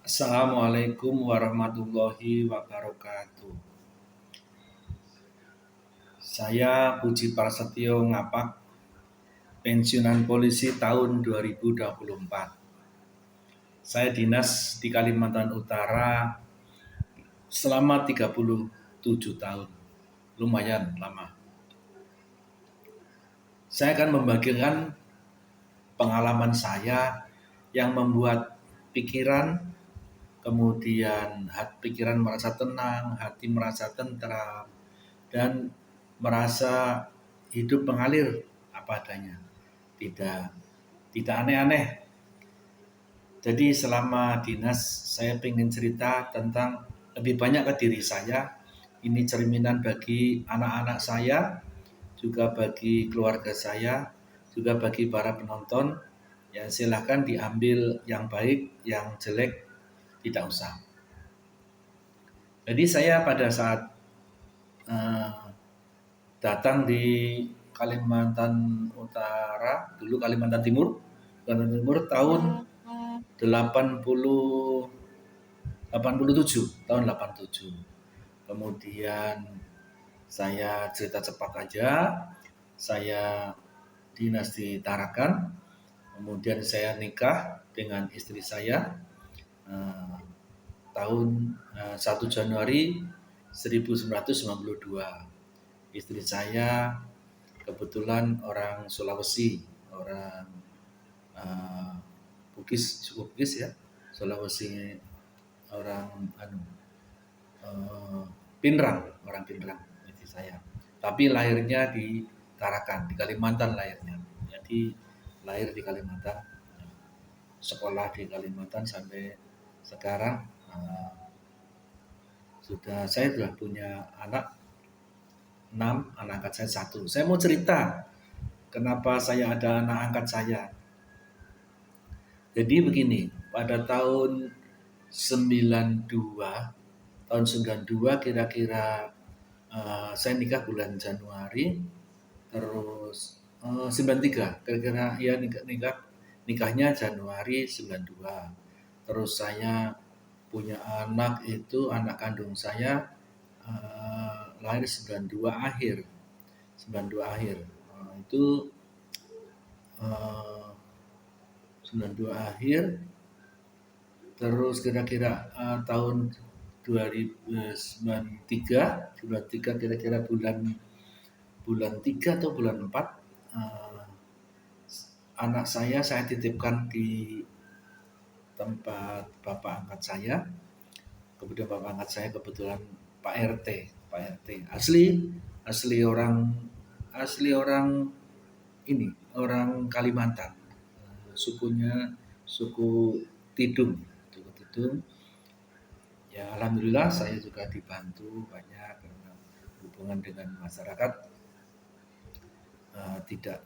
Assalamualaikum warahmatullahi wabarakatuh. Saya Puji Prasetyo Ngapak, pensiunan polisi tahun 2024. Saya dinas di Kalimantan Utara selama 37 tahun. Lumayan lama. Saya akan membagikan pengalaman saya yang membuat pikiran, kemudian pikiran merasa tenang, hati merasa tentram, dan merasa hidup mengalir apa adanya, tidak aneh-aneh. Jadi selama dinas saya ingin cerita tentang lebih banyak ke diri saya. Ini cerminan bagi anak-anak saya, juga bagi keluarga saya, juga bagi para penonton. Ya silahkan diambil yang baik, yang jelek tidak usah. Jadi saya pada saat datang di Kalimantan Utara, dulu Kalimantan Timur tahun 87. Kemudian saya cerita cepat aja, saya dinas di Tarakan, kemudian saya nikah dengan istri saya tahun 1 Januari 1992. Istri saya kebetulan orang Sulawesi, orang Bugis, suku Bugis ya, Sulawesi, orang Pinrang, orang Pinrang istri saya. Tapi lahirnya di Tarakan, di Kalimantan lahirnya. Jadi lahir di Kalimantan, sekolah di Kalimantan sampai sekarang. Saya sudah punya anak 6, anak angkat saya 1. Saya mau cerita kenapa saya ada anak angkat saya. Jadi begini, pada tahun 92 kira-kira saya nikah bulan Januari, terus 93 kira-kira ya nikahnya Januari 92. Terus saya punya anak itu, anak kandung saya lahir 92 akhir. Itu 92 akhir. Terus kira-kira tahun 2093 kira-kira bulan 3 atau bulan 4 anak saya titipkan di tempat bapak angkat saya. Kemudian bapak angkat saya kebetulan Pak RT asli orang ini, orang Kalimantan, sukunya suku Tidung. Ya alhamdulillah saya juga dibantu banyak karena hubungan dengan masyarakat tidak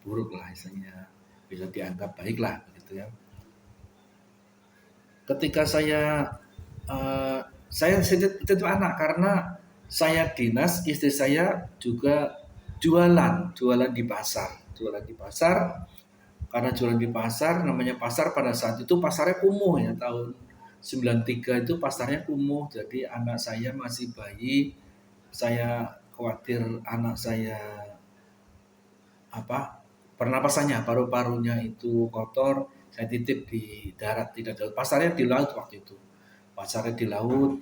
buruk lah, istilahnya bisa dianggap baik lah gitu ya. Ketika saya titip anak karena saya dinas, istri saya juga jualan di pasar. Karena jualan di pasar, namanya pasar pada saat itu pasarnya kumuh ya, tahun 93 itu pasarnya kumuh. Jadi anak saya masih bayi, saya khawatir anak saya pernapasannya, paru-parunya itu kotor, saya titip di darat, tidak jauh. Pasarnya di laut waktu itu. Pasarnya di laut,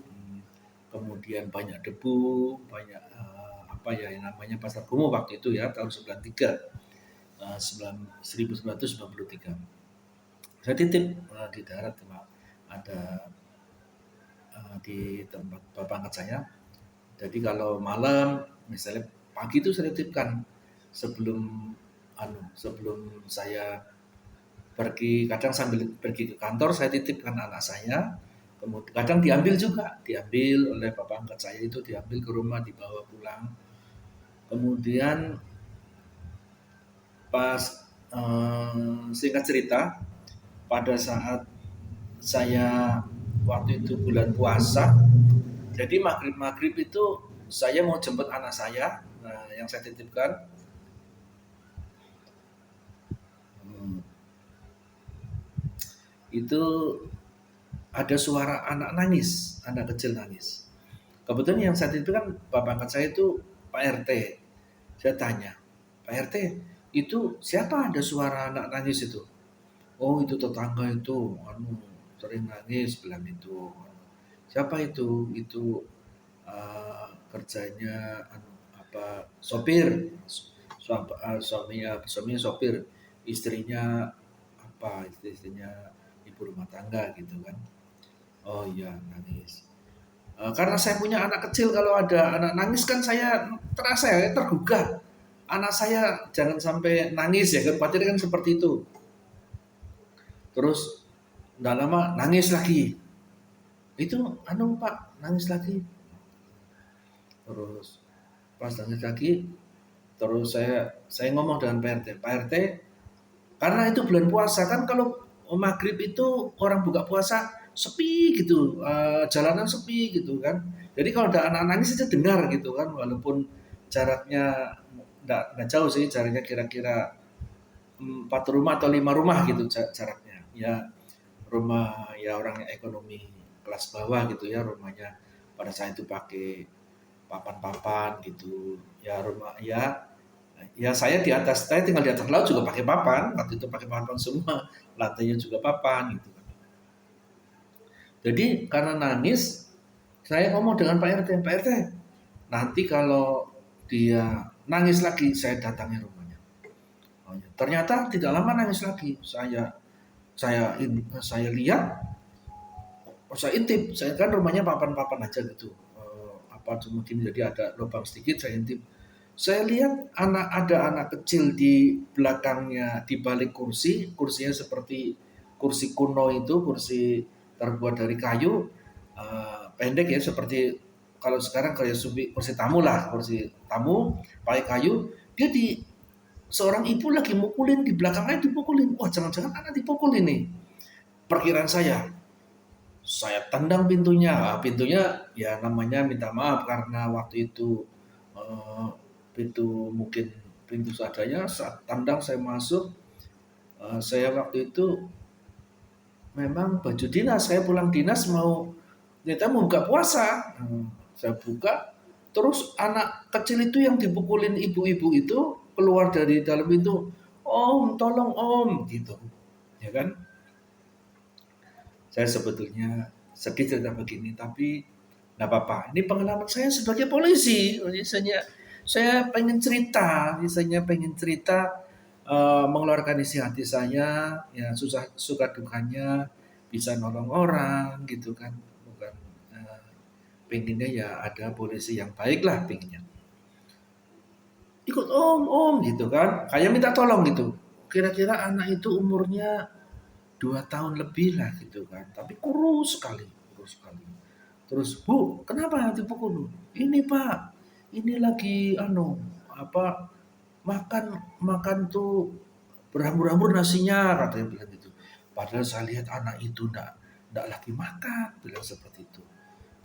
kemudian banyak debu, banyak yang namanya pasar kumuh waktu itu ya, tahun 1993. Saya titip di darat, ada di tempat bapak angkat saya. Jadi kalau malam, misalnya pagi itu saya titipkan sebelum saya pergi, kadang sambil pergi ke kantor saya titipkan anak saya. Kemudian kadang diambil oleh bapak angkat saya, itu diambil ke rumah, dibawa pulang. Kemudian pas singkat cerita, pada saat saya waktu itu bulan puasa, jadi maghrib itu saya mau jemput anak saya yang saya titipkan. itu ada suara anak nangis, anak kecil nangis. Kebetulan yang saat itu kan bapak angkat saya itu Pak RT. Saya tanya, Pak RT, itu siapa ada suara anak nangis itu? Oh itu tetangga itu, sering nangis bilang itu. Siapa itu? Itu kerjanya sopir, suaminya sopir, istrinya istrinya ibu rumah tangga gitu kan. Oh iya nangis. Karena saya punya anak kecil, kalau ada anak nangis kan saya terasa ya tergugah. Anak saya jangan sampai nangis ya, kan khawatir kan seperti itu. Terus nggak lama nangis lagi. Itu Pak nangis lagi. Terus pas nangis lagi, terus saya ngomong dengan Pak RT, karena itu bulan puasa kan, kalau maghrib itu orang buka puasa sepi gitu, jalanan sepi gitu kan. Jadi kalau ada anak nangis aja dengar gitu kan, walaupun jaraknya nggak jauh sih, jaraknya kira-kira 4 rumah atau 5 rumah gitu jaraknya. Ya rumah ya orang ekonomi kelas bawah gitu ya, rumahnya pada saat itu pakai papan-papan gitu. Ya rumah ya saya di atas, saya tinggal di atas laut juga pakai papan, waktu itu pakai papan semua, lantainya juga papan gitu. Jadi karena nangis, saya ngomong dengan Pak RT, Pak RT, nanti kalau dia nangis lagi, saya datangi rumahnya. Oh, ya. Ternyata tidak lama nangis lagi. Saya lihat, saya intip, saya kan rumahnya papan-papan aja gitu. Mungkin jadi ada lubang sedikit, saya intip. Saya lihat ada anak kecil di belakangnya, di balik kursinya seperti kursi kuno itu, kursi terbuat dari kayu, pendek ya, seperti kalau sekarang kayak kursi tamu lah, kursi tamu pakai kayu. Dia seorang ibu lagi mukulin, di belakangnya dipukulin. Wah, jangan-jangan anak dipukul ini. Perkiraan saya tendang pintunya. Pintunya ya namanya minta maaf karena waktu itu eh, mungkin pintu seadanya. Saat tendang saya masuk, saya waktu itu memang baju dinas, saya pulang dinas ternyata mau buka puasa. Saya buka, terus anak kecil itu yang dipukulin ibu-ibu itu keluar dari dalam pintu, Om tolong Om gitu, ya kan. Saya sebetulnya sedih cerita begini, tapi nggak apa-apa. Ini pengalaman saya sebagai polisi. Saya pengen cerita, mengeluarkan isi hati saya, ya susah suka dukanya, bisa nolong orang gitu kan. Bukan pengennya ya ada polisi yang baik lah pengennya. Ikut om gitu kan, kayak minta tolong gitu. Kira-kira anak itu umurnya 2 tahun lebih lah gitu kan, tapi kurus sekali, kurus sekali. Terus, Bu, kenapa dipukul? Ini Pak, ini lagi makan makan tuh berhamburan nasinya, katanya bilang gitu. Padahal saya lihat anak itu ndak lagi makan, bilang seperti itu.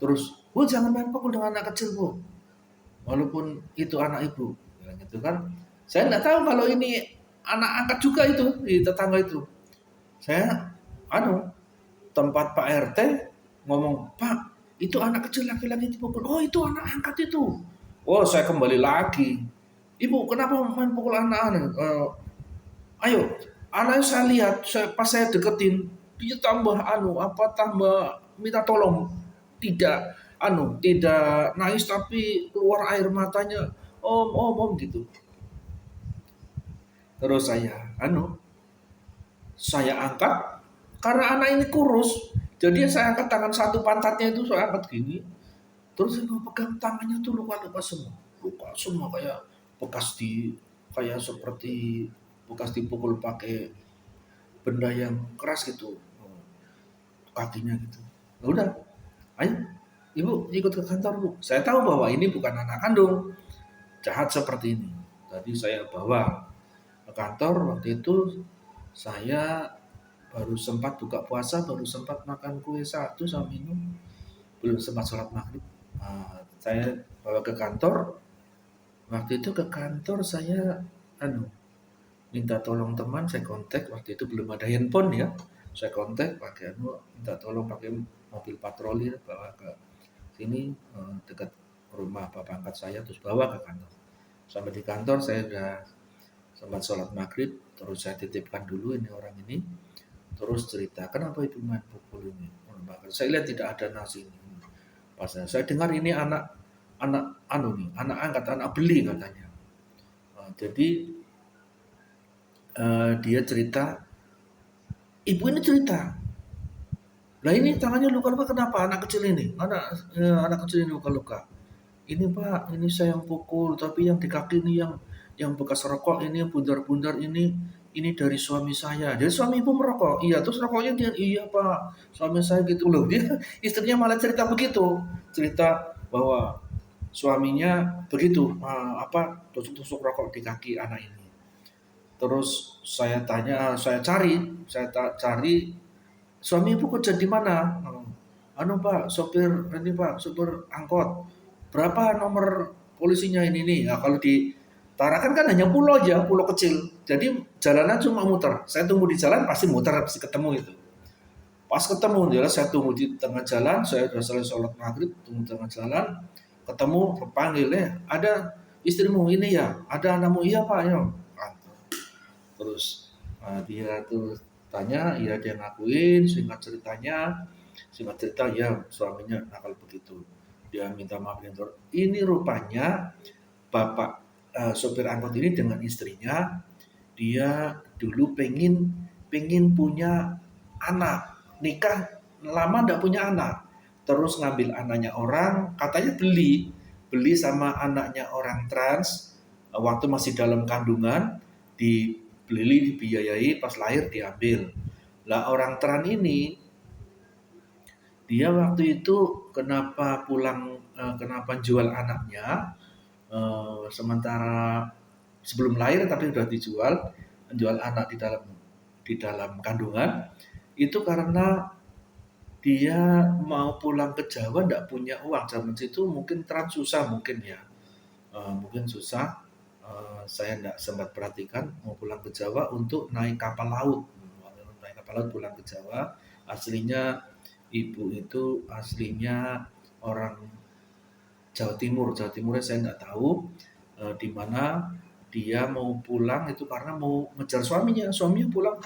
Terus, Bu jangan main pukul dengan anak kecil Bu, walaupun itu anak ibu, bilang gitu kan. Saya nggak tahu kalau ini anak angkat juga itu di tetangga itu. Saya tempat Pak RT ngomong, Pak, itu anak kecil laki-laki dipukul. Oh, itu anak angkat itu. Oh, saya kembali lagi. Ibu, kenapa main pukul anak-anak? Ayo, anak saya lihat, pas saya deketin, dia tambah tambah minta tolong. Tidak, tidak nangis tapi keluar air matanya. Om, gitu. Terus saya angkat karena anak ini kurus. Jadi saya angkat tangan satu pantatnya itu, saya angkat gini. Terus saya pegang tangannya tuh luka-luka semua. Luka semua kayak kayak seperti bekas dipukul pakai benda yang keras gitu. Kakinya gitu. Ya udah, ayo Ibu ikut ke kantor Bu. Saya tahu bahwa ini bukan anak kandung jahat seperti ini. Tadi saya bawa ke kantor, waktu itu saya baru sempat buka puasa, baru sempat makan kue satu sama minum, belum sempat sholat maghrib. Saya bawa ke kantor. Waktu itu ke kantor saya minta tolong teman, saya kontak. Waktu itu belum ada handphone ya, saya kontak pakai minta tolong pakai mobil patroli bawa ke sini dekat rumah bapak angkat saya, terus bawa ke kantor. Sampai di kantor saya udah sempat sholat maghrib, terus saya titipkan dulu ini orang ini, terus cerita kenapa ibu main pukul ini. Saya lihat tidak ada nasi ini. Pas saya dengar ini anak angkat, anak beli katanya. Jadi dia cerita, ibu ini cerita, lah ini tangannya luka-luka kenapa? Anak kecil ini, anak kecil ini luka-luka. Ini Pak, ini saya yang pukul, tapi yang di kaki ini yang bekas rokok ini, yang bundar-bundar ini dari suami saya. Jadi suami ibu merokok, iya. Terus rokoknya dia, iya Pak, suami saya gitu loh. Dia istrinya malah cerita begitu, cerita bahwa suaminya begitu, tusuk-tusuk rokok di kaki anak ini. Terus saya tanya, cari suami ibu kerja di mana? Pak, sopir angkot. Berapa nomor polisinya ini nih? Nah, kalau di Tarakan kan hanya pulau aja, pulau kecil. Jadi jalanan cuma muter. Saya tunggu di jalan pasti muter, pasti ketemu itu. Pas ketemu dia, saya tunggu di tengah jalan, saya sudah selesai sholat maghrib, tunggu di tengah jalan, ketemu, panggil, ada istrimu ini ya, ada anakmu, iya Pak, ya. Terus dia tuh tanya, iya dia ngakuin, singkat cerita ya suaminya nakal begitu. Dia minta maaf ini rupanya bapak sopir angkot ini dengan istrinya, dia dulu pengen punya anak, nikah lama nggak punya anak, terus ngambil anaknya orang, katanya beli sama anaknya orang trans, waktu masih dalam kandungan, dibeli, dibiayai, pas lahir diambil. Lah orang trans ini dia waktu itu kenapa jual anaknya, sementara sebelum lahir tapi sudah jual anak di dalam kandungan itu karena dia mau pulang ke Jawa nggak punya uang. Zaman itu mungkin trans susah mungkin ya, mungkin susah. Saya nggak sempat perhatikan, mau pulang ke Jawa untuk naik kapal laut pulang ke Jawa. Aslinya ibu itu orang Jawa Timurnya saya nggak tahu di mana. Dia mau pulang itu karena mau ngejar suaminya pulang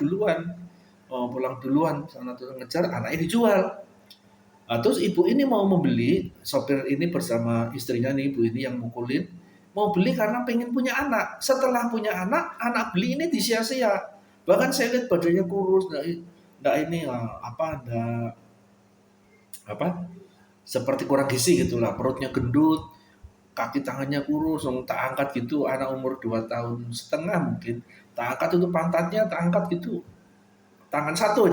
duluan sana tuh ngejar, anaknya dijual. Terus ibu ini mau membeli, sopir ini bersama istrinya nih, ibu ini yang mukulin, mau beli karena pengen punya anak. Setelah punya anak beli ini disia-sia. Bahkan saya lihat badannya kurus, seperti kurang gizi gitulah, perutnya gendut, kaki tangannya kurus, tak angkat gitu, anak umur 2,5 tahun mungkin, tak angkat itu pantatnya, tak angkat gitu, tangan satu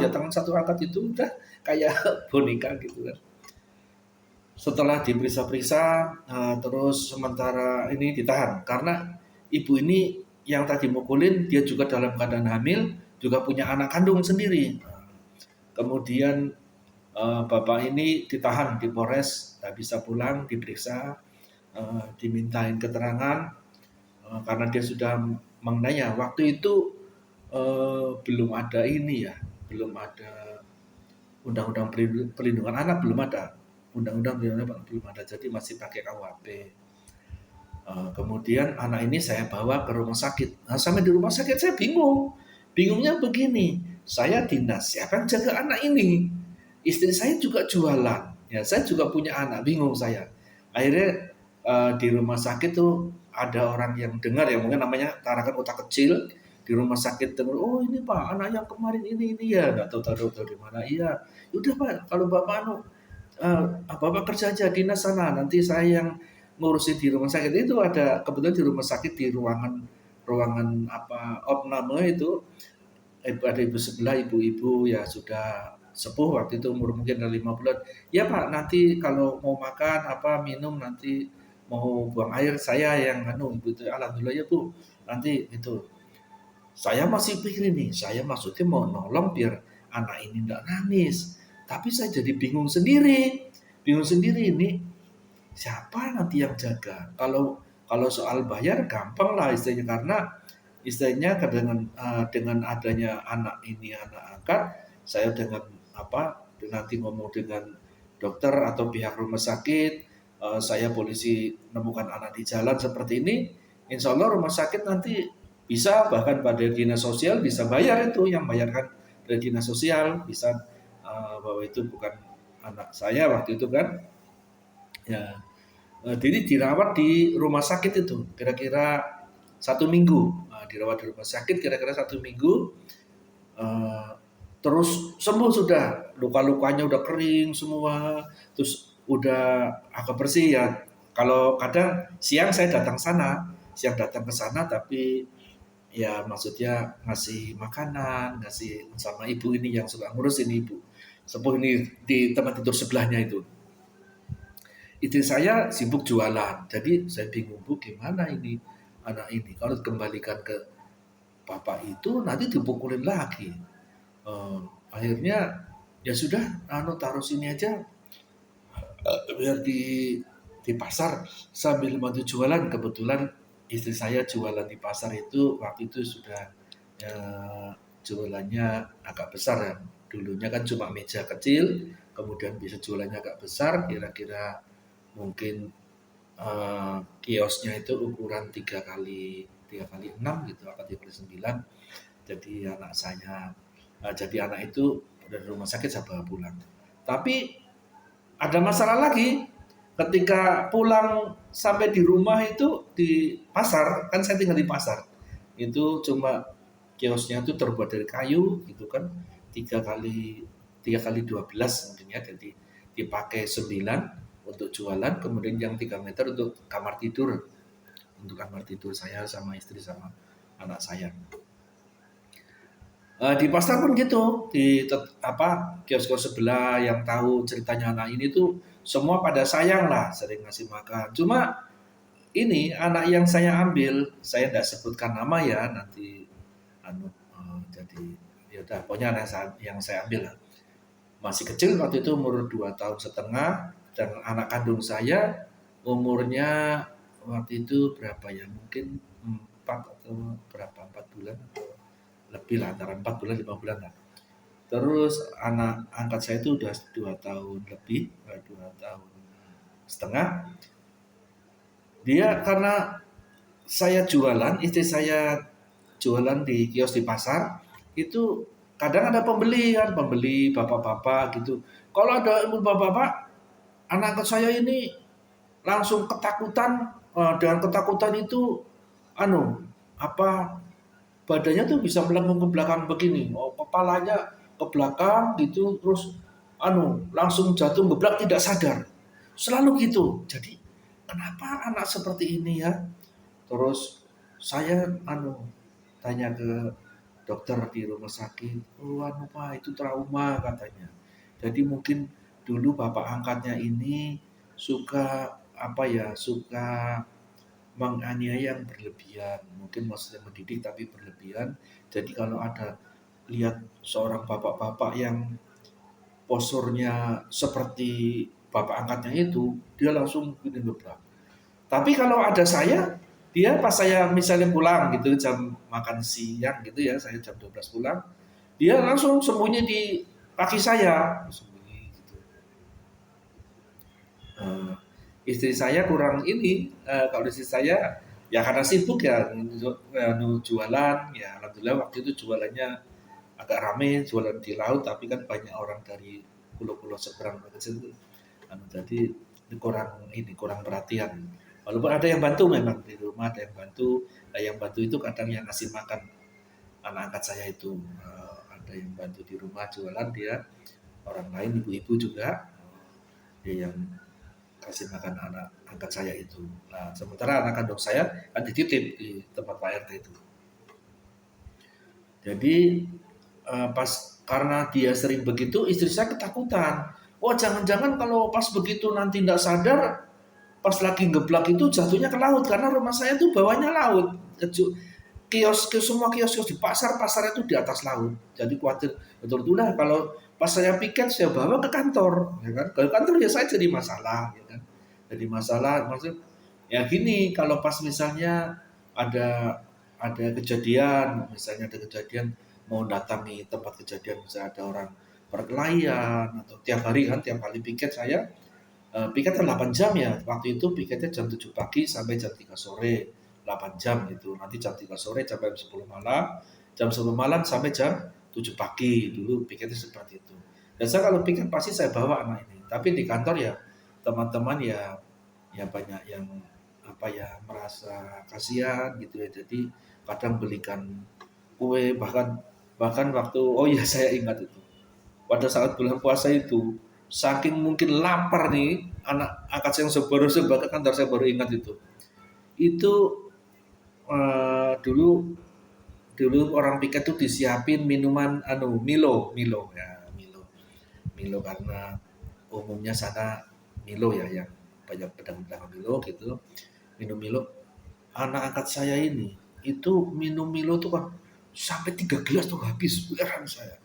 angkat itu udah kayak boneka gitu kan. Setelah diperiksa-periksa, terus sementara ini ditahan karena ibu ini yang tadi mukulin dia juga dalam keadaan hamil, juga punya anak kandung sendiri. Kemudian bapak ini ditahan di Polres, tak bisa pulang, diperiksa, dimintain keterangan karena dia sudah mengenanya. Waktu itu belum ada undang-undang perlindungan anak, belum ada jadi masih pakai KUHP. Kemudian anak ini saya bawa ke rumah sakit. Nah, sampai di rumah sakit saya bingungnya begini, saya dinas, siapa yang jaga anak ini? Istri saya juga jualan, ya saya juga punya anak, bingung saya. Akhirnya di rumah sakit tuh ada orang yang dengar ya, mungkin namanya Tarakan otak kecil, di rumah sakit dengar, oh ini Pak, anak yang kemarin ini ya, nggak tahu di mana. Iya, udah Pak, kalau Bapak Bapak kerja aja dinas sana, nanti saya yang ngurusin di rumah sakit. Itu ada kebetulan di rumah sakit di ruangan opname itu ada ibu sebelah, ibu-ibu ya sudah sepuh waktu itu, umur mungkin 5 bulan. Ya Pak, nanti kalau mau makan minum, nanti mau buang air saya yang ibu itu. Alhamdulillah ya Bu, nanti itu. Saya masih pikir nih, saya maksudnya mau nolong biar anak ini enggak nangis. Tapi saya jadi bingung sendiri ini siapa nanti yang jaga. Kalau soal bayar gampang lah istilahnya, karena istilahnya dengan adanya anak angkat, saya dengan nanti ngomong dengan dokter atau pihak rumah sakit, saya polisi menemukan anak di jalan seperti ini, insya Allah rumah sakit nanti bisa, bahkan pada dinas sosial bisa bayar, itu yang bayarkan dari dinas sosial, bisa bahwa itu bukan anak saya waktu itu kan. Ya, jadi dirawat di rumah sakit itu kira-kira 1 minggu. Dirawat di rumah sakit kira-kira 1 minggu. eh, Terus sembuh sudah, luka-lukanya udah kering semua, terus udah agak bersih ya. Kalau kadang siang datang ke sana, tapi ya maksudnya ngasih makanan, ngasih sama ibu ini yang suka ngurus, ini ibu sepuh ini di tempat tidur sebelahnya itu. Istri saya sibuk jualan, jadi saya bingung, Bu, gimana ini anak ini kalau dikembalikan ke bapak itu nanti dipukulin lagi. Eh, Akhirnya ya sudah, taruh sini aja, biar di pasar sambil bantu jualan. Kebetulan istri saya jualan di pasar itu waktu itu sudah, jualannya agak besar ya. Dulunya kan cuma meja kecil, kemudian bisa jualannya agak besar, kira-kira mungkin kiosnya itu ukuran 3 kali 6 gitu, atau 3 kali 9. Jadi anak itu dari rumah sakit saya bawa pulang. Tapi ada masalah lagi, ketika pulang sampai di rumah itu di pasar, kan saya tinggal di pasar. Itu cuma kiosnya itu terbuat dari kayu gitu kan, 3 kali 12 mungkin ya, jadi dipakai 9 untuk jualan, kemudian yang 3 meter untuk kamar tidur saya sama istri sama anak saya. Di pasar pun gitu, kios-kios sebelah yang tahu ceritanya anak ini tuh semua pada sayang lah, sering ngasih makan. Cuma ini anak yang saya ambil, saya tidak sebutkan nama ya, nanti jadi ya udah, pokoknya anak yang saya ambil lah. Masih kecil waktu itu, umur 2 tahun setengah, dan anak kandung saya umurnya waktu itu berapa ya, mungkin 4 bulan lebih lah, antara 4 bulan 5 bulan lah. Terus anak angkat saya itu udah 2 tahun lebih, 2 tahun setengah. Dia karena saya jualan, istri saya jualan di kios di pasar, itu kadang ada pembeli bapak-bapak gitu. Kalau ada ibu bapak-bapak, anak angkat saya ini langsung ketakutan, dengan ketakutan itu anu apa badannya tuh bisa melengkung ke belakang begini, kepalanya ke belakang gitu, terus langsung jatuh geblak tidak sadar, selalu gitu. Jadi kenapa anak seperti ini ya? Terus saya tanya ke dokter di rumah sakit, oh Pak, itu trauma katanya. Jadi mungkin dulu bapak angkatnya ini suka suka menganiaya yang berlebihan, mungkin maksudnya mendidik tapi berlebihan. Jadi kalau ada lihat seorang bapak-bapak yang posturnya seperti bapak angkatnya itu, dia langsung gini gebrak. Tapi kalau ada saya, dia pas saya misalnya pulang gitu, jam makan siang gitu ya, saya jam 12 pulang, dia langsung sembunyi di kaki saya, sembunyi gitu. Eh, Istri saya kurang ini, kalau istri saya ya karena sibuk ya, jualan ya, alhamdulillah waktu itu jualannya agak rame, jualan di laut, tapi kan banyak orang dari pulau-pulau seberang ke situ. Jadi kurang perhatian. Walaupun ada yang bantu, memang di rumah ada yang bantu. Nah, yang bantu itu kadang yang ngasih makan anak angkat saya itu, ada yang bantu di rumah jualan, dia orang lain, ibu-ibu juga, dia yang kasih makan anak angkat saya itu. Nah, sementara anak kandung saya kan dititip di tempat Pak RT itu. Jadi pas karena dia sering begitu, istri saya ketakutan. Wah, jangan-jangan kalau pas begitu nanti tidak sadar, pas lagi geblak itu jatuhnya ke laut, karena rumah saya tuh bawahnya laut. Semua kios di pasar itu di atas laut. Jadi khawatir betul-betul lah kalau pas saya piket saya bawa ke kantor, ya kan? Ke kantor ya saya jadi masalah, ya kan? Jadi masalah maksud ya gini, kalau pas misalnya ada ada kejadian, misalnya ada kejadian mau datangi tempat kejadian, misalnya ada orang perkelahian atau tiap hari kan, tiap kali piket saya piket kan 8 jam ya. Waktu itu piketnya jam 7 pagi sampai jam 3 sore. 8 jam gitu. Nanti jam 3 sore sampai jam 10 malam. Jam 10 malam sampai jam 7 pagi. Dulu piketnya seperti itu. Dan saya kalau piket pasti saya bawa anak ini. Tapi di kantor ya teman-teman ya banyak yang apa ya merasa kasihan gitu ya. Jadi kadang belikan kue bahkan waktu oh ya saya ingat itu pada saat bulan puasa itu saking mungkin lapar nih anak angkat saya yang baru sebagai kantor saya baru ingat itu dulu dulu orang piket tuh disiapin minuman Milo Milo ya Milo karena umumnya sana Milo ya yang banyak pedang-pedang Milo gitu minum Milo anak angkat saya ini itu minum Milo tuh kan sampai 3 gelas tuh habis heran saya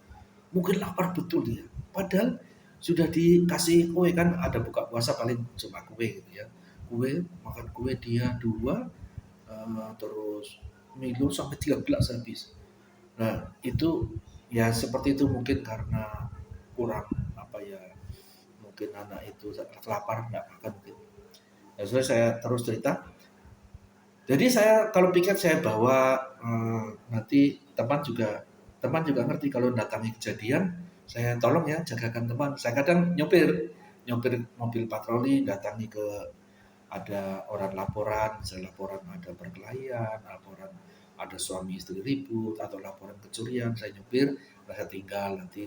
mungkin lapar betul dia. Padahal sudah dikasih kue kan ada buka puasa paling cuma kue gitu ya. Kue makan kue dia dua terus Milo sampai 3 gelas habis. Nah itu ya seperti itu mungkin karena kurang apa ya mungkin anak itu lapar nggak makan mungkin. Ya sudah saya terus cerita. Jadi saya kalau piket saya bawa nanti teman juga ngerti kalau datangi kejadian saya tolong ya jagakan teman. Saya kadang nyopir nyopir mobil patroli datangi ke ada orang laporan, misalnya laporan ada perkelahian, laporan ada suami istri ribut atau laporan kecurian, saya nyopir, saya tinggal nanti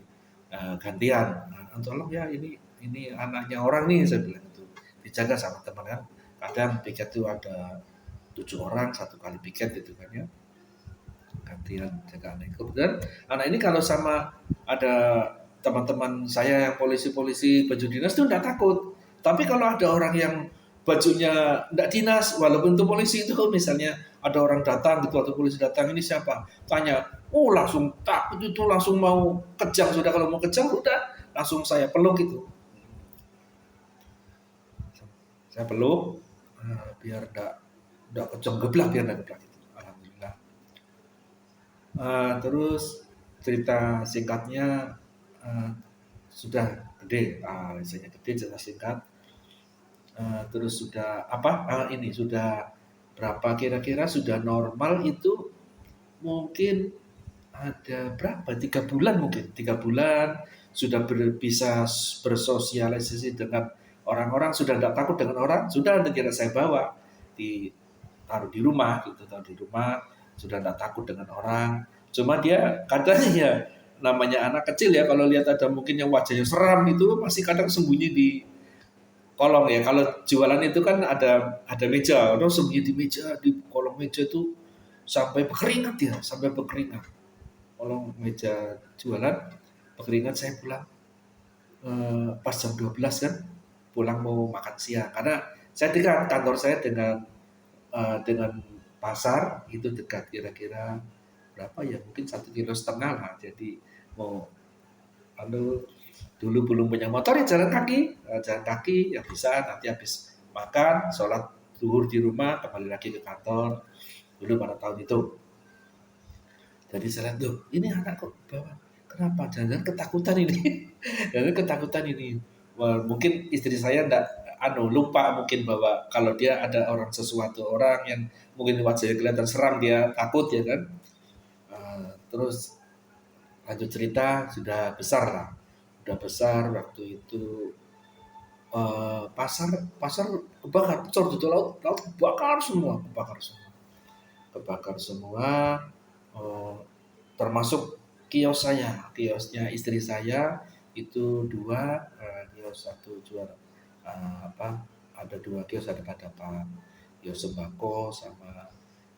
gantian. Nah, tolong ya ini anaknya orang nih saya bilang itu dijaga sama teman kan. Kadang piket itu ada 7 orang satu kali piket gitu kan ya gantian jaga anak kemudian anak ini kalau sama ada teman-teman saya yang polisi-polisi baju dinas itu enggak takut tapi kalau ada orang yang bajunya enggak dinas walaupun itu polisi itu misalnya ada orang datang gitu atau polisi datang ini siapa tanya oh langsung takut itu langsung mau kejang sudah kalau mau kejang udah langsung saya peluk gitu saya peluk biar enggak kejang geblak biar enggak geblak gitu alhamdulillah. Terus cerita singkatnya sudah gede, misalnya gede cerita singkat. Terus sudah apa? Ini sudah berapa kira-kira sudah normal itu mungkin ada berapa? 3 bulan mungkin 3 bulan sudah bisa bersosialisasi dengan orang-orang sudah tidak takut dengan orang sudah tidak saya bawa taruh di rumah gitu taruh di rumah sudah tidak takut dengan orang cuma dia kadang ya namanya anak kecil ya kalau lihat ada mungkin yang wajahnya seram itu masih kadang sembunyi di kolong ya kalau jualan itu kan ada meja orang sembunyi di meja di kolong meja itu sampai berkeringat ya sampai berkeringat kolong meja jualan berkeringat saya pulang pas jam 12 kan pulang mau makan siang karena saya dekat kantor saya dengan pasar itu dekat kira-kira berapa ya mungkin 1,5 kilo lah jadi mau lalu dulu belum punya motor ya jalan kaki ya bisa nanti habis makan sholat zuhur di rumah kembali lagi ke kantor dulu pada tahun itu jadi saya lihat tuh ini anak kok bawa kenapa jangan ketakutan ini jangan ketakutan ini wah, mungkin istri saya enggak lupa mungkin bahwa kalau dia ada sesuatu orang yang mungkin wajahnya kelihatan seram dia takut ya kan. Terus lanjut cerita sudah besar lah udah besar waktu itu pasar pasar kebakar bocor di laut laut kebakar semua eh, termasuk kiosnya istri saya itu dua kios satu jual apa ada dua kios ada padapan kios sembako sama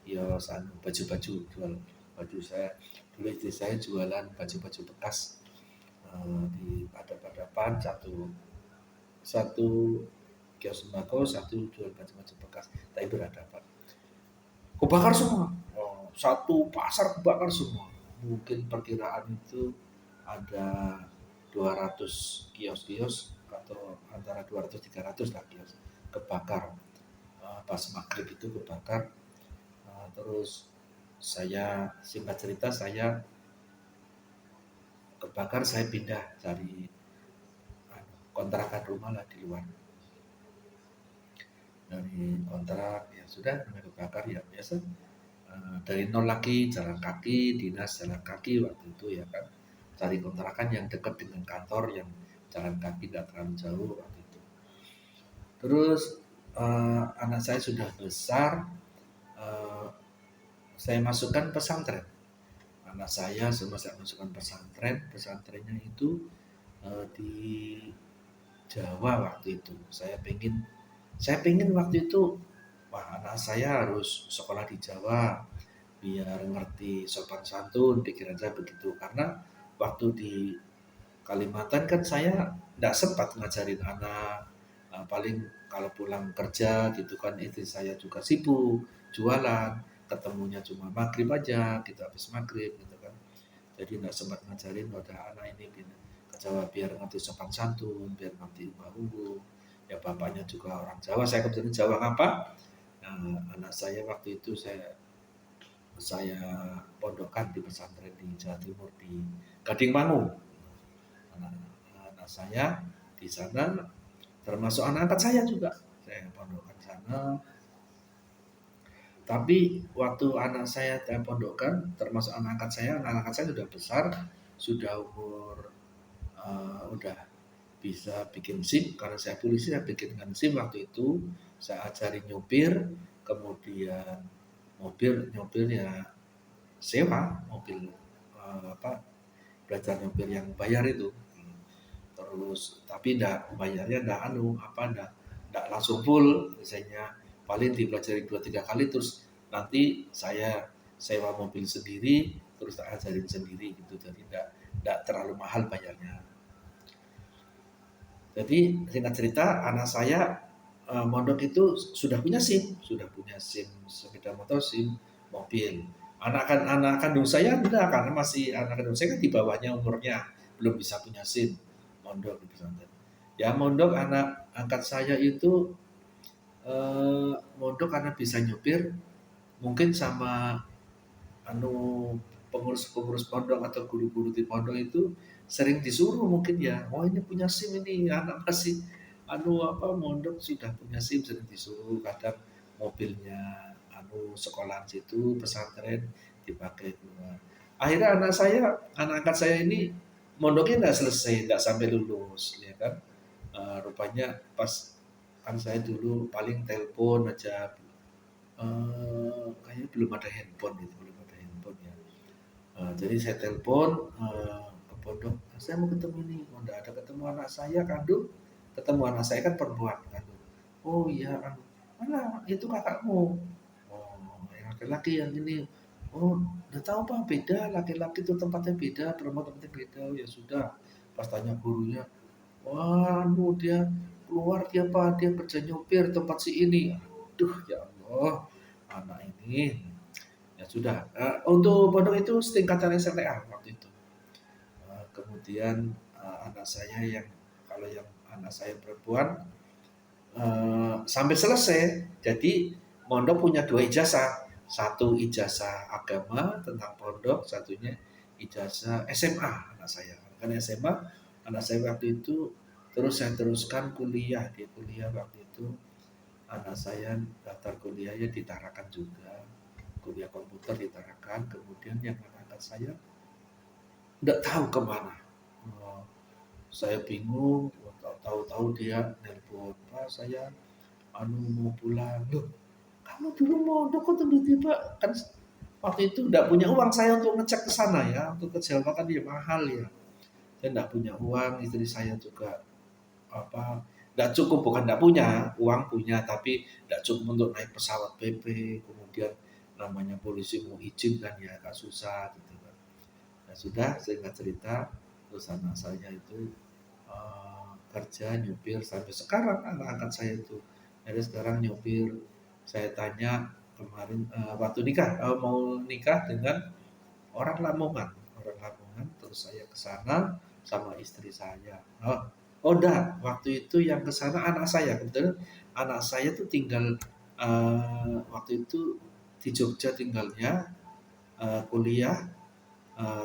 kios baju-baju jual baju saya dulu istri saya jualan baju-baju bekas di padapan satu satu kios sembako satu jual baju-baju bekas tapi berhadapan kebakar semua satu pasar kebakar semua mungkin perkiraan itu ada 200 kios-kios atau antara 200-300 lah kios kebakar pas maghrib itu kebakar terus saya singkat cerita saya kebakar, saya pindah cari kontrakan rumah lah di luar. Dari kontrak ya sudah, namanya kebakar ya biasa. Dari nol lagi, jalan kaki, dinas jalan kaki waktu itu ya kan, cari kontrakan yang dekat dengan kantor, yang jalan kaki nggak terlalu jauh waktu itu. Terus anak saya sudah besar, eh, saya masukkan pesantren. Anak saya semua saya masukkan pesantren. Pesantrennya itu di Jawa waktu itu. Saya pengen waktu itu, wah, anak saya harus sekolah di Jawa biar ngerti sopan santun, pikiran saya begitu. Karena waktu di Kalimantan kan saya tidak sempat ngajarin anak. Paling kalau pulang kerja gitu kan, istri saya juga sibuk jualan, ketemunya cuma maghrib aja gitu, habis maghrib gitu kan. Jadi tidak sempat ngajarin pada anak ini ke Jawa biar ngerti sopan santun, biar ngerti umah unggu. Ya bapaknya juga orang Jawa, saya kebetulan Jawa apa. Anak saya waktu itu saya pondokkan di pesantren di Jawa Timur di Gading Mangu. Anak saya di sana, termasuk anak angkat saya juga. Saya pondokkan di sana. Tapi waktu anak saya pondokkan, termasuk anak angkat saya sudah besar, sudah umur, udah bisa bikin SIM. Karena saya polisi, saya bikinkan SIM waktu itu. Saya ajarin nyupir, kemudian nyopir ya sewa mobil, belajar nyopir yang bayar itu. Terus tapi bayarnya ndak langsung full, biasanya paling dipelajari 2-3 kali, terus nanti saya sewa mobil sendiri, terus tak ajarin sendiri gitu. Jadi ndak terlalu mahal bayarnya. Jadi singkat cerita, anak saya mondok itu sudah punya SIM sepeda motor, SIM mobil. Anak kandung saya tidak, karena masih anak kandung saya kan di bawahnya umurnya, belum bisa punya SIM, mondok di pesantren. Ya mondok anak angkat saya itu, mondok karena bisa nyupir, mungkin sama anu pengurus-pengurus pondok atau guru-guru di pondok itu sering disuruh mungkin ya, oh ini punya SIM, ini anak masih mondok sudah punya SIM, sering disuruh. Kadang mobilnya sekolahan situ pesantren dipakai keluar. Akhirnya anak angkat saya ini mondoknya nggak selesai, nggak sampai lulus ya kan. Rupanya pas kan saya dulu paling telepon aja, kayaknya belum ada handphone gitu, belum ada handphone ya. Jadi saya telepon ke pondok, saya mau ketemu ini, oh enggak ada, ketemu anak saya kandung, ketemu anak saya kan perempuan kandung. Oh iya, mana itu kakakmu? Oh, yang laki-laki yang ini. Oh, udah tahu Pak, beda, laki-laki itu tempatnya beda, perempuan tempatnya beda. Oh, ya sudah. Pas tanya gurunya, wah, dia keluar, dia kerja nyopir tempat si ini. Aduh, ya Allah, anak ini. Ya sudah. Untuk pondok itu setingkatan SLTA waktu itu. Kemudian anak saya kalau yang anak saya perempuan, sampai selesai. Jadi mondok punya 2 ijazah. Satu ijazah agama tentang pondok, satunya ijazah SMA anak saya. Karena SMA anak saya waktu itu, terus saya teruskan kuliah. Di kuliah waktu itu anak saya daftar kuliahnya di Tarakan juga. Kuliah komputer di Tarakan. Kemudian yang anak saya nggak tahu kemana. Oh, saya bingung, tahu-tahu dia nelpon, Pak, saya mau pulang. Loh, kamu dulu mondok kok tiba-tiba, kan waktu itu nggak punya uang saya untuk ngecek ke sana ya, untuk ke Jawa kan dia mahal ya. Saya nggak punya uang, istri saya juga nggak cukup, bukan nggak punya, uang punya, tapi nggak cukup untuk naik pesawat PP, kemudian namanya polisi mau izin kan ya agak susah gitu kan. Ya sudah, singkat cerita, terus anak saya itu kerja nyupir sampai sekarang, anak angkat saya itu. Jadi sekarang nyupir. Saya tanya kemarin waktu mau nikah dengan orang Lamongan, terus saya ke sana sama istri saya. Oh enggak, waktu itu yang ke sana anak saya. Kebetulan anak saya tuh tinggal waktu itu di Jogja tinggalnya, kuliah,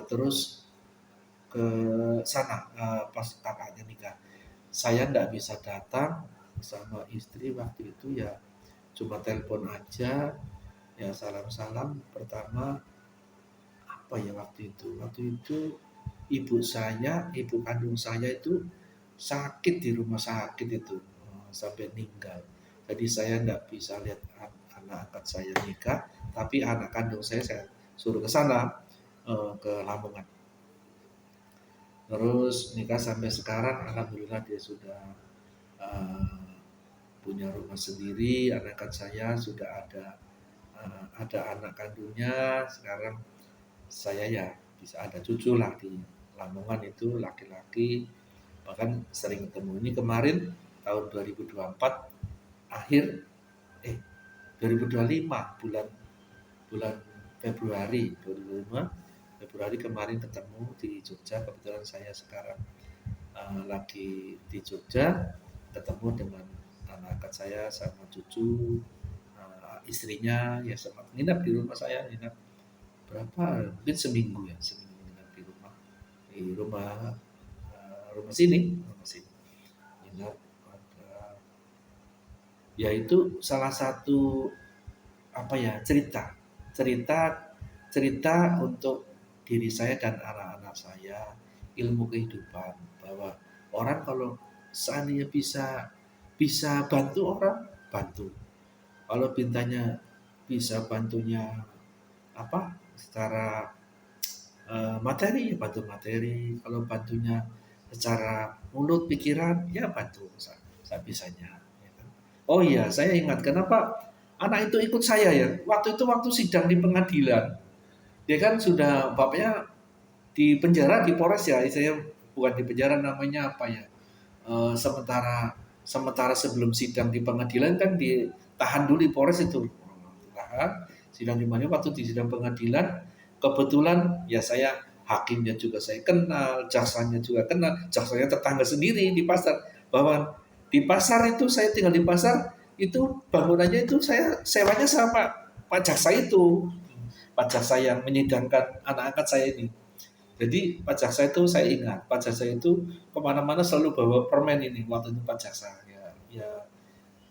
terus ke sana pas kakaknya nikah. Saya nggak bisa datang sama istri waktu itu ya, cuma telepon aja, ya salam-salam. Pertama apa ya waktu itu ibu kandung saya itu sakit di rumah sakit itu, sampai meninggal. Jadi saya nggak bisa lihat anak angkat saya nikah, tapi anak kandung saya suruh ke sana, ke Lamongan. Terus nikah sampai sekarang, alhamdulillah dia sudah eh, punya rumah sendiri. Anak angkat saya sudah ada anak kandungnya. Sekarang saya ya bisa ada cucu lah di Lamongan itu, laki-laki. Bahkan sering ketemu. Ini kemarin tahun 2024 akhir, 2025 bulan bulan Februari 2025 Februari kemarin ketemu di Jogja. Kebetulan saya sekarang lagi di Jogja, ketemu dengan anak angkat saya sama cucu, istrinya ya sempat nginap di rumah saya. Nginap berapa, mungkin seminggu ya, seminggu nginap di rumah rumah sini nginap. Ya itu salah satu apa ya, cerita cerita cerita untuk diri saya dan anak-anak saya, ilmu kehidupan, bahwa orang kalau seandainya bisa bisa bantu orang, bantu. Kalau bintanya bisa bantunya apa, secara materi ya bantu materi, kalau bantunya secara mulut pikiran ya bantu sebisanya, ya kan? Oh iya, saya ingat kenapa anak itu ikut saya ya. Waktu sidang di pengadilan, dia kan sudah bapaknya di penjara di Polres ya, saya bukan di penjara, namanya apa ya? Sementara sementara sebelum sidang di pengadilan kan ditahan dulu di Polres itu. Tahan, sidang di mana, waktu di sidang pengadilan kebetulan ya saya hakimnya juga saya kenal, jaksanya juga kenal, jaksanya tetangga sendiri di pasar. Bahwa di pasar itu saya tinggal di pasar itu, bangunannya itu saya sewanya sama Pak Jaksa itu. Pak Jaksa yang menyidangkan anak angkat saya ini. Jadi Pak Jaksa itu saya ingat, Pak Jaksa itu kemana-mana selalu bawa permen ini waktu itu Pak Jaksa. Ya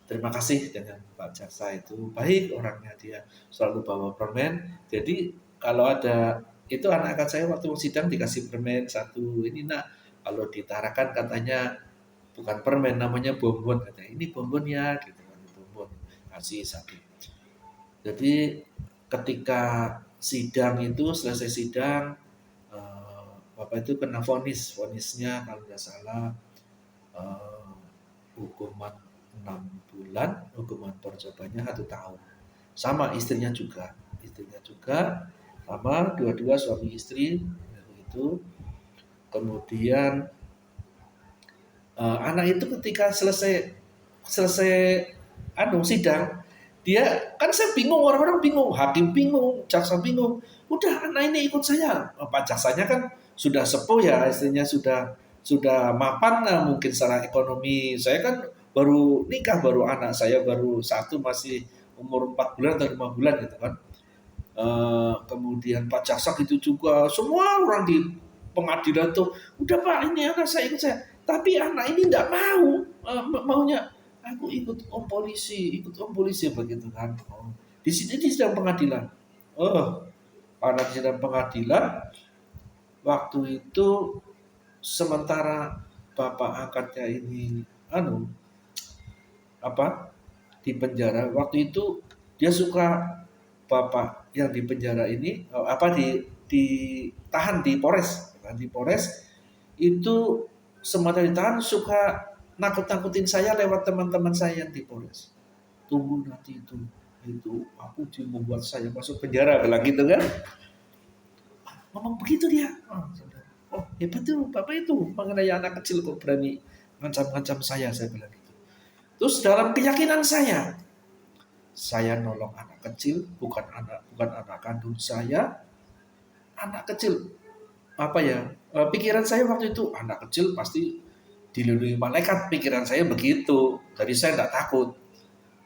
terima kasih dengan Pak Jaksa itu, baik orangnya, dia selalu bawa permen. Jadi kalau ada itu anak angkat saya waktu sidang dikasih permen satu, ini nak, kalau ditarakan katanya bukan permen, namanya bonbon, katanya ini bonbon ya gitu kan, bonbon kasih satu. Jadi ketika sidang itu selesai sidang, Bapak itu kena vonisnya kalau nggak salah eh, hukuman 6 bulan, hukuman percobanya 1 tahun. Sama istrinya juga sama, dua-dua suami istri itu. Kemudian anak itu ketika selesai selesai sidang, dia kan, saya bingung, orang-orang bingung, hakim bingung, jaksa bingung. Udah anak ini ikut saya. Pak jaksanya kan sudah sepuh ya, istrinya sudah mapan lah mungkin secara ekonomi. Saya kan baru nikah, baru anak saya baru satu, masih umur 4 bulan atau 5 bulan gitu kan. Kemudian Pak jaksa itu juga, semua orang di pengadilan tuh, udah Pak ini anak saya ikut saya. Tapi anak ini nggak mau, maunya aku ikut om polisi begitu kan. Oh, di sini di sidang pengadilan. Oh, karena di sidang pengadilan waktu itu sementara bapak angkatnya ini apa, di penjara waktu itu, dia suka bapak yang di penjara ini ditahan di Polres, itu semata ditahan suka nakut-nakutin saya lewat teman-teman saya yang di Polres. Tunggu nanti itu aku membuat saya masuk penjara, bilang gitu kan. Ngomong begitu dia. Oh hebat tuh bapak itu, mengenai anak kecil kok berani ngancam-ngancam saya bilang gitu. Terus dalam keyakinan saya nolong anak kecil, bukan anak kandung saya, anak kecil. Apa ya? Pikiran saya waktu itu, anak kecil pasti dilindungi malaikat, pikiran saya begitu. Jadi saya tidak takut.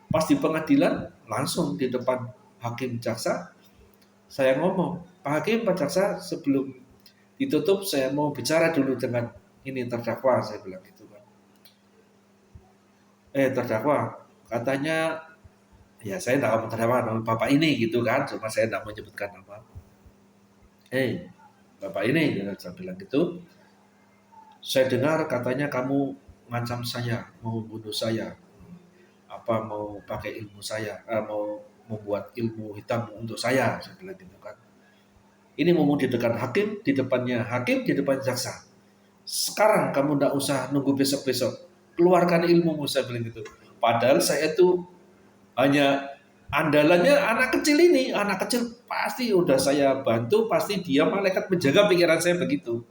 Pas di pengadilan, langsung di depan hakim jaksa, saya ngomong, Pak Hakim, Pak Jaksa, sebelum ditutup, saya mau bicara dulu dengan ini terdakwa, saya bilang gitu kan. Terdakwa, katanya, ya saya tidak mau terdakwa nama bapak ini gitu kan, cuma saya tidak menyebutkan nama. Bapak ini, saya bilang gitu. Saya dengar katanya kamu ngancam saya, mau bunuh saya, apa mau pakai ilmu saya, mau membuat ilmu hitam untuk saya bilang gitu kan. Ini mau di depan hakim, di depannya hakim, di depan jaksa. Sekarang kamu tidak usah nunggu besok-besok, keluarkan ilmumu, saya bilang gitu. Padahal saya itu hanya andalannya anak kecil ini, anak kecil pasti udah saya bantu, pasti dia malaikat menjaga pikiran saya begitu.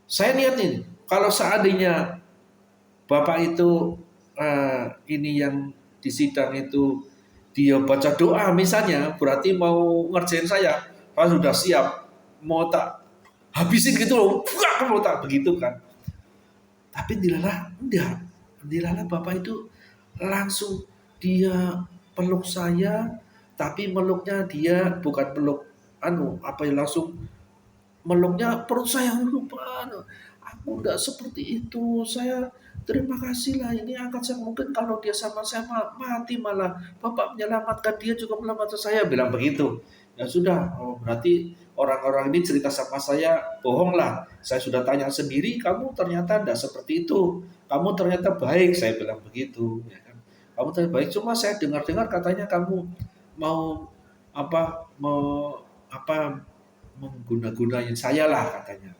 Saya niatin, kalau seandainya Bapak itu ini yang di sidang itu dia baca doa misalnya, berarti mau ngerjain saya. Kalau sudah siap, mau tak habisin gitu loh, mau tak begitu kan. Tapi dilalah enggak, dilalah Bapak itu langsung dia peluk saya, tapi meluknya dia bukan peluk apa ya, langsung meluknya perut saya lupa. Aku enggak seperti itu. Saya terima kasih lah, ini angkat saya, mungkin kalau dia sama saya mati malah Bapak menyelamatkan dia juga menyelamatkan saya, bilang begitu. Ya sudah, berarti orang-orang ini cerita sama saya bohong lah. Saya sudah tanya sendiri, kamu ternyata tidak seperti itu. Kamu ternyata baik, saya bilang begitu. Ya kan? Kamu ternyata baik, cuma saya dengar-dengar katanya kamu mau mau mengguna-gunain saya lah katanya.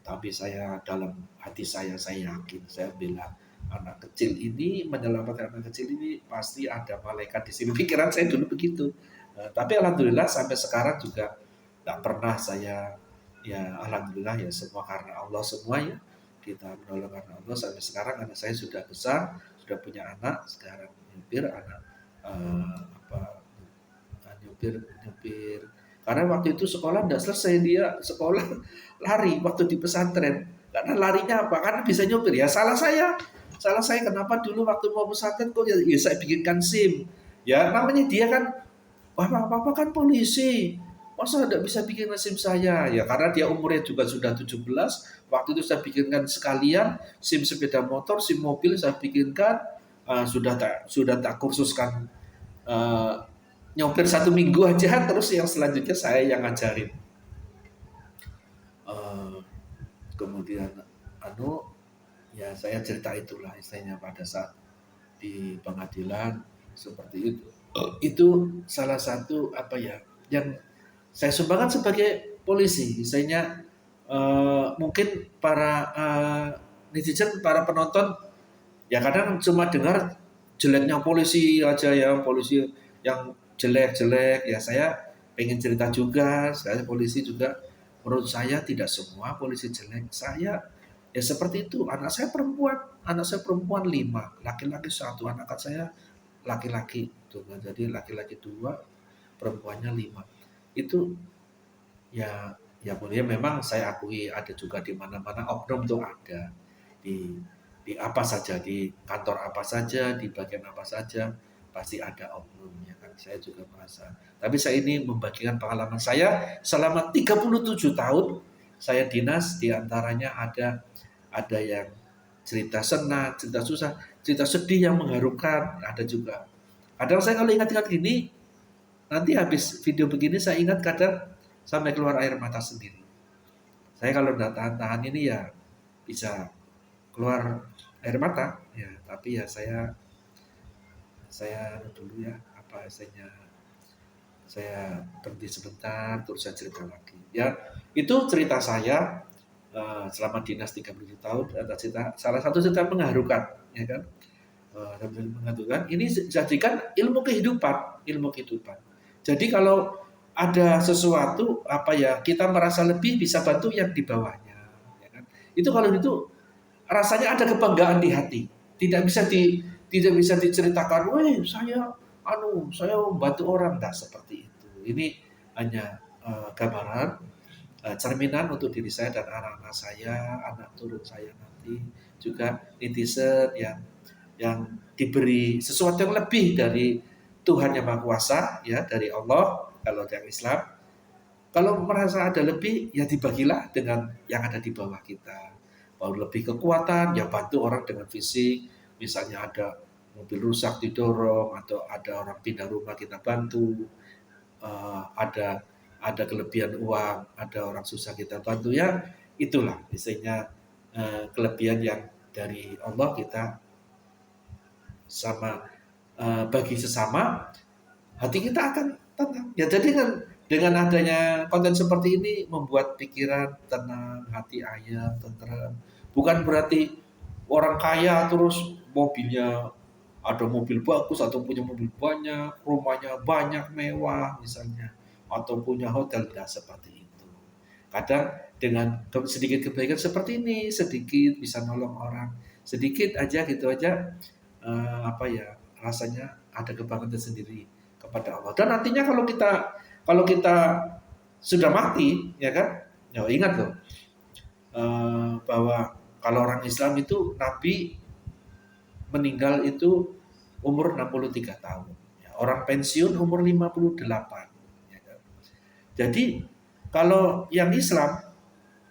Tapi saya dalam hati saya yakin, saya bilang anak kecil ini menyelamatkan anak kecil ini pasti ada malaikat di sini. Pikiran saya dulu begitu. Tapi alhamdulillah sampai sekarang juga nggak pernah saya, ya alhamdulillah ya semua karena Allah semua ya. Kita menolong karena Allah, sampai sekarang anak saya sudah besar, sudah punya anak, sekarang nyupir anak nyupir nyupir karena waktu itu sekolah tidak selesai, dia sekolah lari waktu di pesantren. Karena larinya apa? Karena bisa nyopir. Ya salah saya. Salah saya, kenapa dulu waktu mau pesantren kok ya saya bikinkan SIM. Ya namanya dia kan, Bapak kan polisi. Masa tidak bisa bikin SIM saya? Ya karena dia umurnya juga sudah 17. Waktu itu saya bikinkan sekalian SIM sepeda motor, SIM mobil saya bikinkan. Sudah tak kursuskan nyopir 1 minggu aja, terus yang selanjutnya saya yang ngajarin. Kemudian ya saya cerita itulah istilahnya pada saat di pengadilan seperti itu. Itu salah satu yang saya sumbangkan sebagai polisi. Misalnya mungkin para netizen, para penonton ya kadang cuma dengar jeleknya polisi aja ya, polisi yang jelek-jelek. Ya saya pengen cerita juga, saya polisi juga. Menurut saya tidak semua polisi jelek. Saya ya seperti itu. Anak saya perempuan 5, laki-laki 1. Anak saya laki-laki, jadi laki-laki 2, perempuannya 5. Itu ya boleh, memang saya akui ada juga di mana-mana oknum tuh ada. Di apa saja, di kantor apa saja, di bagian apa saja, pasti ada oknumnya kan. Saya juga merasa. Tapi saya ini membagikan pengalaman saya selama 37 tahun saya dinas, diantaranya ada yang cerita senang, cerita susah, cerita sedih yang mengharukan, ada juga. Kadang saya kalau ingat-ingat gini, nanti habis video begini saya ingat kadang sampai keluar air mata sendiri. Saya kalau udah tahan-tahan ini ya bisa keluar air mata ya, tapi ya saya dulu ya saya berhenti sebentar terus saya cerita lagi ya. Itu cerita saya selama dinas 37 tahun. Ada cerita, salah satu cerita mengharukan ya kan, mengharukan ini jadikan ilmu kehidupan. Jadi kalau ada sesuatu kita merasa lebih, bisa bantu yang di bawahnya ya kan. Itu kalau itu rasanya ada kebanggaan di hati. Tidak bisa diceritakan, "Weh, saya membantu orang." Enggak seperti itu. Ini hanya gambaran, cerminan untuk diri saya dan anak-anak saya, anak turun saya nanti, juga netizen yang diberi sesuatu yang lebih dari Tuhan Yang Maha Kuasa ya, dari Allah kalau yang Islam. Kalau merasa ada lebih, ya dibagilah dengan yang ada di bawah kita. Kalau lebih kekuatan, ya bantu orang dengan fisik. Misalnya ada mobil rusak didorong, atau ada orang pindah rumah kita bantu. Ada kelebihan uang, ada orang susah kita bantu, ya itulah istilahnya kelebihan yang dari Allah kita sama bagi sesama, hati kita akan tenang. Ya jadi dengan adanya konten seperti ini membuat pikiran tenang, hati ayam, tenteram. Bukan berarti orang kaya terus mobilnya ada mobil bagus atau punya mobil banyak, rumahnya banyak mewah misalnya, atau punya hotel, tidak seperti itu. Kadang dengan sedikit kebaikan seperti ini, sedikit bisa nolong orang, sedikit aja gitu aja, apa ya, rasanya ada kebanggaan tersendiri kepada Allah. Dan nantinya kalau kita sudah mati, ya kan, ya ingat loh, bahwa kalau orang Islam itu Nabi meninggal itu umur 63 tahun. Ya, orang pensiun umur 58. Ya kan? Jadi kalau yang Islam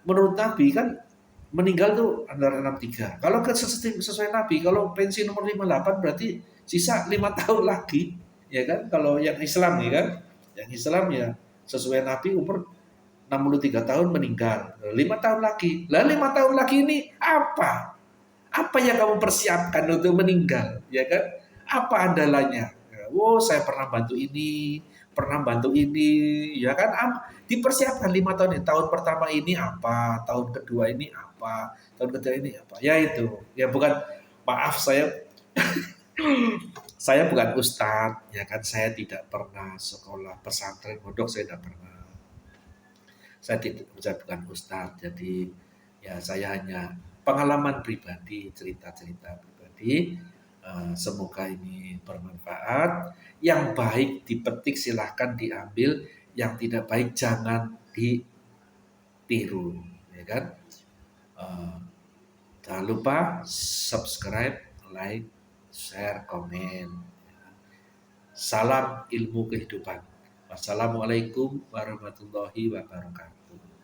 menurut Nabi kan meninggal tuh antara 63. Kalau sesuai Nabi, kalau pensiun umur 58 berarti sisa 5 tahun lagi, ya kan? Kalau yang Islam ya kan, yang Islam ya sesuai Nabi umur 63 tahun meninggal, 5 tahun lagi. Lah 5 tahun lagi ini apa? Apa yang kamu persiapkan untuk meninggal, ya kan? Apa andalannya? Oh, saya pernah bantu ini, pernah bantu ini, ya kan? Dipersiapkan 5 tahun ini. Tahun pertama ini apa? Tahun kedua ini apa? Tahun ketiga ini apa? Ya itu. Ya bukan, maaf saya bukan ustadz, ya kan? Saya tidak pernah sekolah pesantren, pondok saya tidak pernah. Saya bukan ustadz, jadi ya saya hanya pengalaman pribadi, cerita-cerita pribadi. Semoga ini bermanfaat. Yang baik dipetik silahkan diambil, yang tidak baik jangan ditiru, ya kan? Eh, Jangan lupa subscribe, like, share, komen. Salam ilmu kehidupan. Wassalamualaikum warahmatullahi wabarakatuh.